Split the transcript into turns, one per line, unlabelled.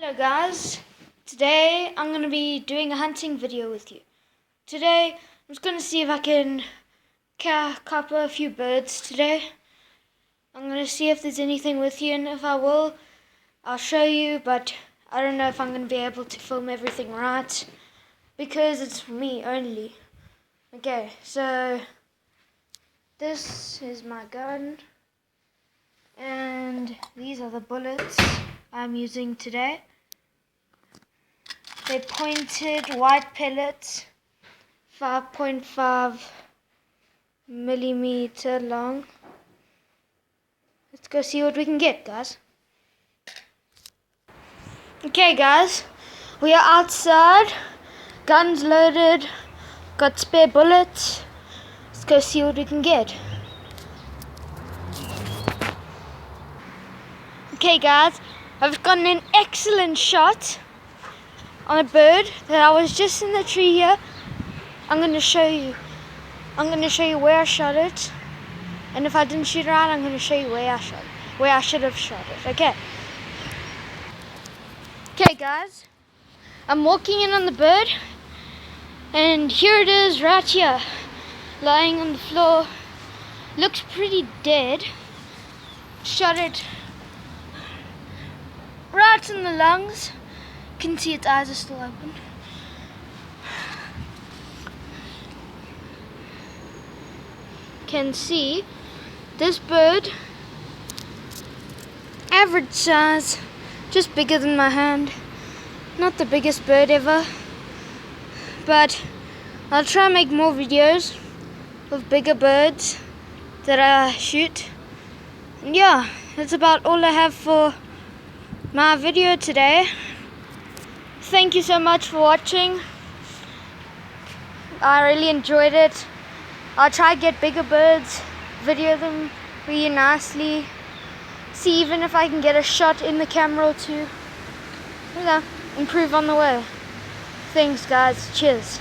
Hello guys, today I'm going to be doing a hunting video with you. Today I'm just going to see if I can copper a few birds today. I'm going to see if there's anything with you, and if I will, I'll show you, but I don't know if I'm going to be able to film everything right because it's for me only. Okay, so this is my gun and these are the bullets I'm using today. They're pointed white pellets, 5.5 millimeter long. Let's go see what we can get, guys. Okay guys, we are outside, guns loaded, got spare bullets. Let's go see what we can get. Okay guys, I've gotten an excellent shot on a bird that I was just in the tree here. I'm going to show you where I shot it, and if I didn't shoot it right, I'm going to show you where I should have shot it. Okay guys, I'm walking in on the bird, and here it is right here, lying on the floor. Looks pretty dead. Shot it right in the lungs. You can see its eyes are still open. Can see this bird, average size, just bigger than my hand. Not the biggest bird ever, but I'll try and make more videos of bigger birds that I shoot. And yeah, that's about all I have for my video today. Thank you so much for watching. I really enjoyed it. I'll try to get bigger birds, video them really nicely, see even if I can get a shot in the camera or two. Improve on the way. Thanks guys, cheers.